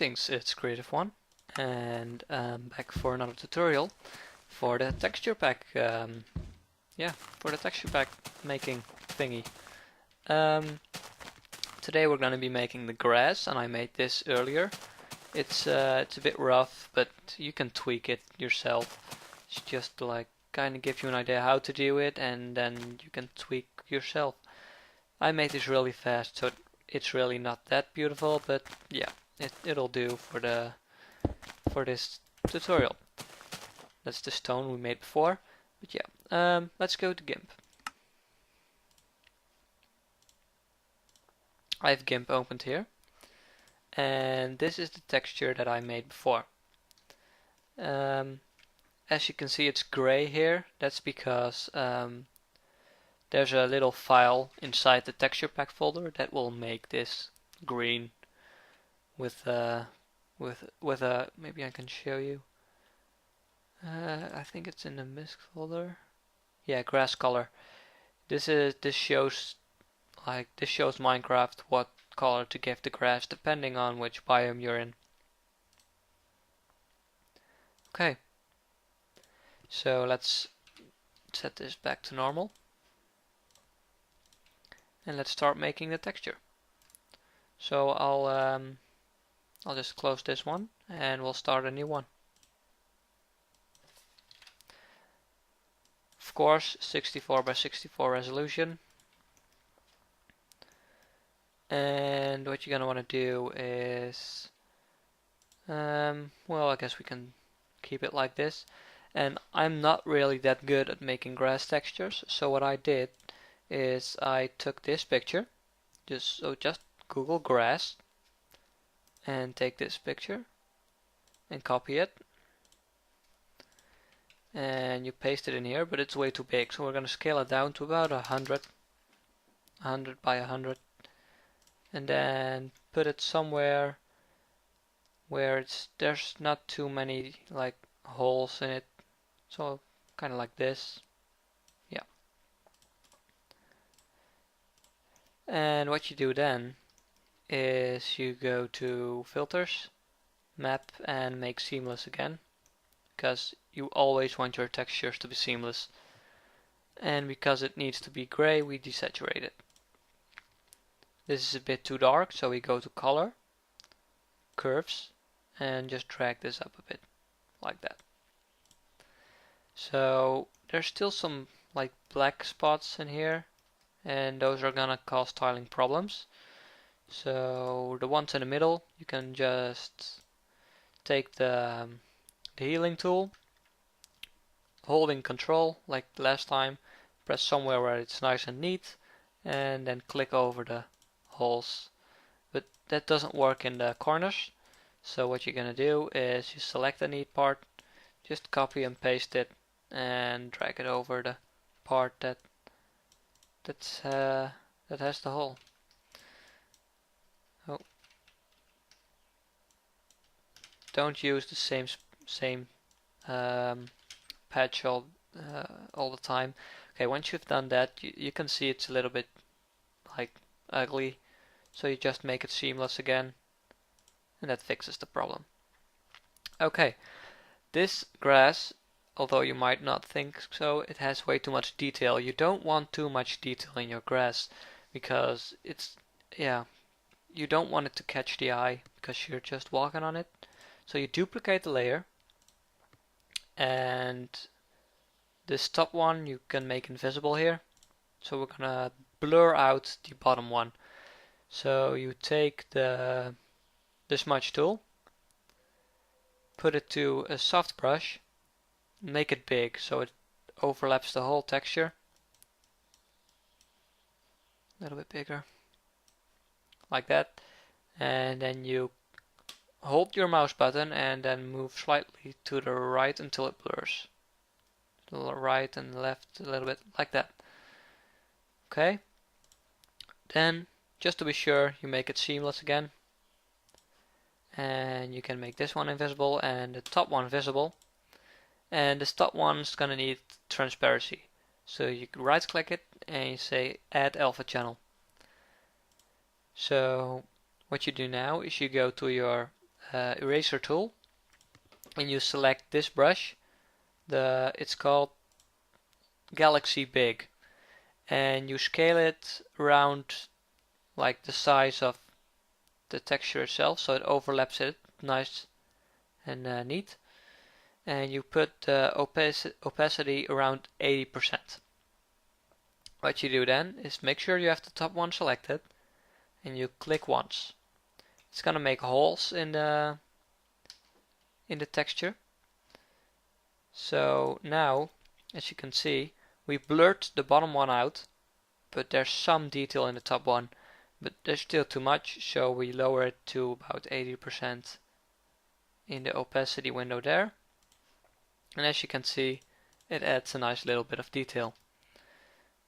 Greetings, it's Creative One, and back for another tutorial for the texture pack. For the texture pack making thingy. Today we're going to be making the grass, and I made this earlier. It's a bit rough, but you can tweak it yourself. It's just like kind of give you an idea how to do it, and then you can tweak yourself. I made this really fast, so it's really not that beautiful, but yeah. It'll do for this tutorial. That's the stone we made before. But yeah, let's go to Gimp. I have Gimp opened here, and this is the texture that I made before. As you can see, it's gray here. That's because there's a little file inside the Texturepack folder that will make this green with maybe I can show you. I think it's in the misc folder. Yeah, grass color. This shows Minecraft what color to give the grass depending on which biome you're in. Okay. So let's set this back to normal. And let's start making the texture. So I'll just close this one and we'll start a new one. Of course, 64 by 64 resolution. And what you're gonna want to do is, well, I guess we can keep it like this. And I'm not really that good at making grass textures, so what I did is I took this picture, just Google grass, and take this picture and copy it, and you paste it in here, but it's way too big, so we're going to scale it down to about 100 by 100, and then put it somewhere where there's not too many like holes in it, so kind of like this. Yeah. And what you do then is you go to filters, map, and make seamless again, because you always want your textures to be seamless. And because it needs to be gray, we desaturate it. This is a bit too dark, so we go to color, curves, and just drag this up a bit like that. So there's still some like black spots in here, and those are gonna cause tiling problems. So the ones in the middle, you can just take the healing tool, holding control like last time, press somewhere where it's nice and neat, and then click over the holes. But that doesn't work in the corners, so what you're gonna do is you select the neat part, just copy and paste it, and drag it over the part that has the hole. Oh. Don't use the same patch all the time. Okay, once you've done that, you can see it's a little bit like ugly, so you just make it seamless again, and that fixes the problem. Okay, this grass, although you might not think so, it has way too much detail. You don't want too much detail in your grass, because you don't want it to catch the eye because you're just walking on it. So you duplicate the layer, and this top one you can make invisible here. So we're gonna blur out the bottom one. So you take the smudge tool, put it to a soft brush, make it big so it overlaps the whole texture. A little bit bigger, like that, and then you hold your mouse button and then move slightly to the right until it blurs. To the right and left a little bit, like that. Okay. Then, just to be sure, you make it seamless again. And you can make this one invisible and the top one visible. And this top one's gonna need transparency. So you can right click it and you say add alpha channel. So what you do now is you go to your eraser tool and you select this brush. It's called Galaxy Big, and you scale it around like the size of the texture itself, so it overlaps it nice and neat. And you put the opacity around 80%. What you do then is make sure you have the top one selected and you click once. It's gonna make holes in the texture. So now, as you can see, we blurred the bottom one out, but there's some detail in the top one, but there's still too much, so we lower it to about 80% in the opacity window there. And as you can see, it adds a nice little bit of detail.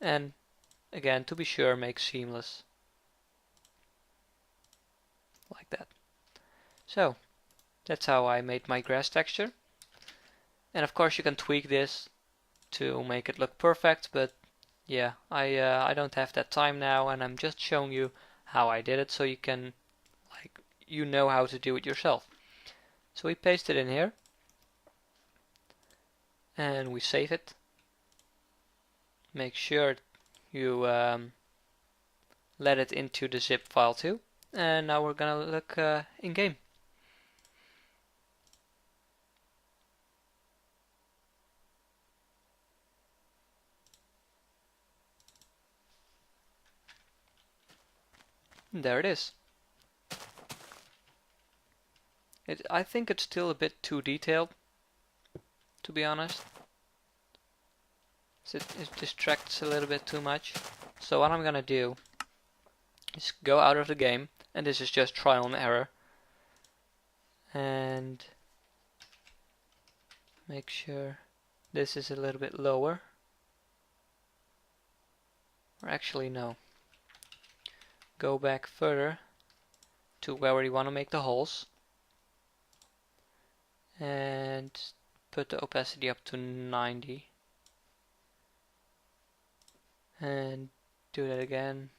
And again, to be sure, make seamless like that. So that's how I made my grass texture. And of course you can tweak this to make it look perfect, but yeah, I don't have that time now, and I'm just showing you how I did it so you can, like, you know how to do it yourself. So we paste it in here and we save it. Make sure you let it into the zip file too. And now we're gonna look in game. And there it is. I think it's still a bit too detailed, to be honest. So it distracts a little bit too much. So what I'm gonna do is go out of the game, and this is just trial and error, and make sure this is a little bit lower. Or actually no. Go back further to where we want to make the holes and put the opacity up to 90 and do that again.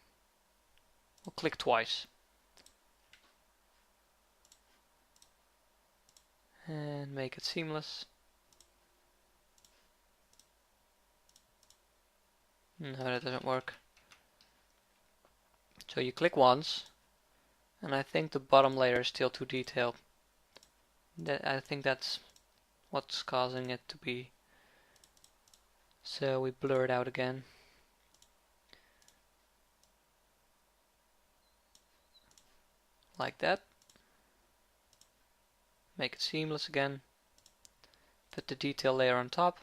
We'll click twice and make it seamless. No, that doesn't work. So you click once, and I think the bottom layer is still too detailed. I think that's what's causing it to be. So we blur it out again. Like that. Make it seamless again. Put the detail layer on top.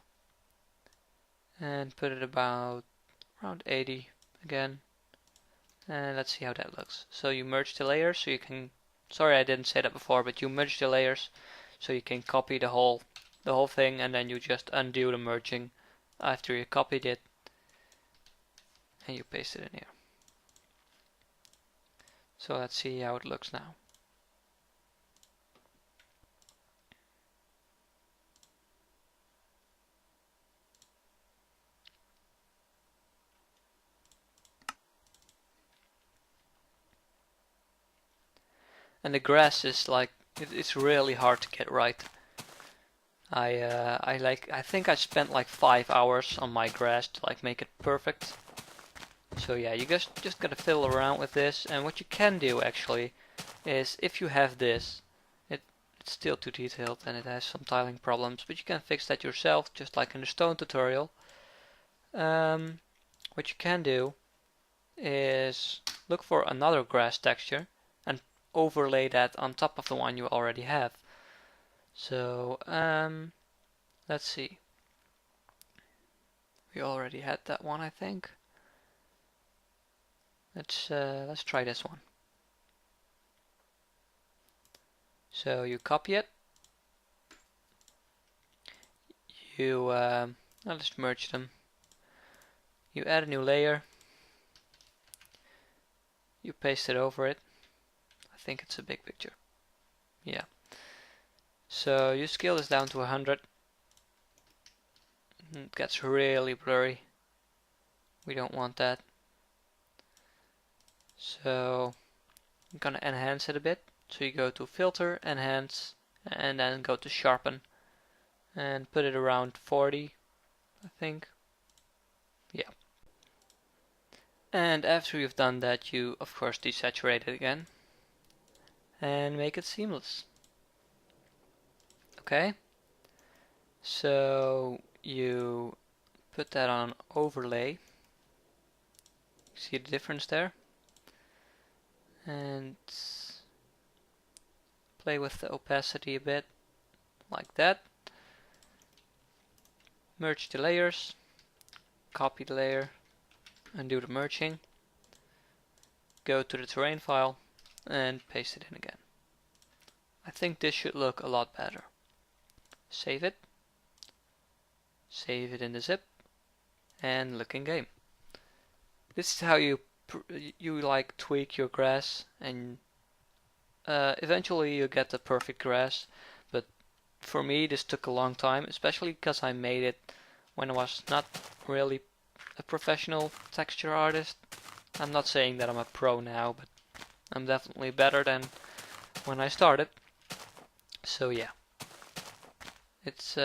And put it about around 80 again. And let's see how that looks. So you merge the layers so you can, sorry I didn't say that before, but you merge the layers so you can copy the whole thing, and then you just undo the merging after you copied it and you paste it in here. So let's see how it looks now. And the grass is like, it's really hard to get right. I think I spent like 5 hours on my grass to like make it perfect. So yeah, you just gotta fiddle around with this, and what you can do actually is, if you have this, it's still too detailed and it has some tiling problems, but you can fix that yourself, just like in the stone tutorial. What you can do is look for another grass texture and overlay that on top of the one you already have. So let's see. We already had that one, I think. Let's try this one. So you copy it. You I'll just merge them. You add a new layer. You paste it over it. I think it's a big picture. Yeah. So you scale this down to 100. It gets really blurry. We don't want that. So I'm gonna enhance it a bit. So you go to Filter, Enhance, and then go to Sharpen, and put it around 40, I think. Yeah. And after you've done that, you of course desaturate it again and make it seamless. Okay, so you put that on overlay. See the difference there? And play with the opacity a bit, like that. Merge the layers, copy the layer, and do the merging. Go to the terrain file and paste it in again. I think this should look a lot better. Save it. Save it in the zip and look in game. This is how you like tweak your grass, and eventually you get the perfect grass. But for me this took a long time, especially because I made it when I was not really a professional texture artist. I'm not saying that I'm a pro now, but I'm definitely better than when I started. So yeah, it's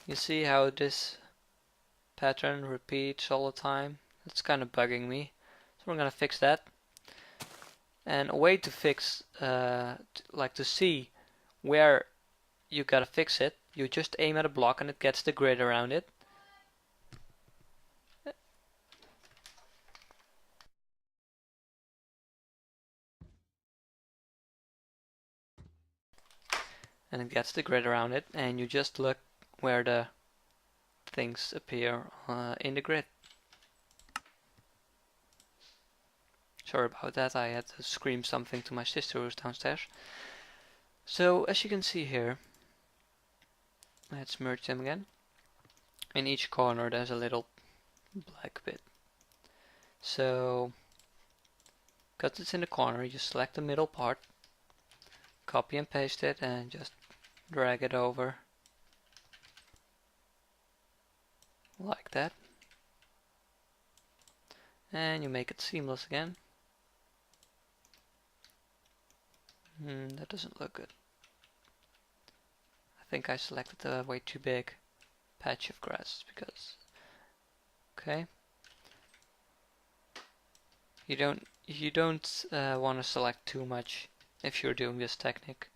you see how this pattern repeats all the time? It's kind of bugging me. So we're gonna fix that. And a way to fix, like to see where you gotta fix it, you just aim at a block and it gets the grid around it. And it gets the grid around it, and you just look where the things appear in the grid. Sorry about that, I had to scream something to my sister who's downstairs. So as you can see here, let's merge them again. In each corner there's a little black bit. So because it's in the corner, you select the middle part, copy and paste it, and just drag it over like that. And you make it seamless again. That doesn't look good. I think I selected a way too big patch of grass because, okay. You don't want to select too much if you're doing this technique,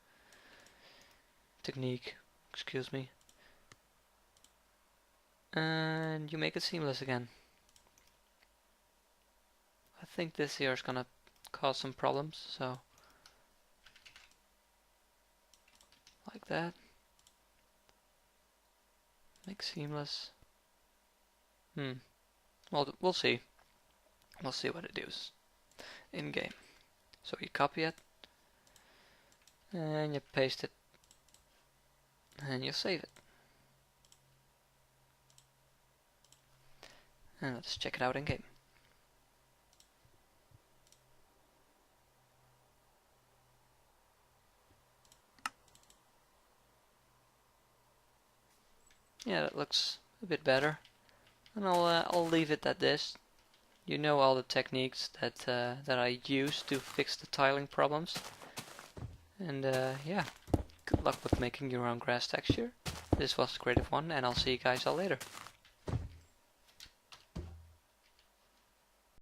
excuse me. And you make it seamless again. I think this here is gonna cause some problems, so like that. Make seamless. Well, we'll see. We'll see what it does in game. So you copy it and you paste it and you save it. And let's check it out in game. Yeah, that looks a bit better. And I'll leave it at this. You know all the techniques that I use to fix the tiling problems. And yeah, good luck with making your own grass texture. This was a creative one, and I'll see you guys all later.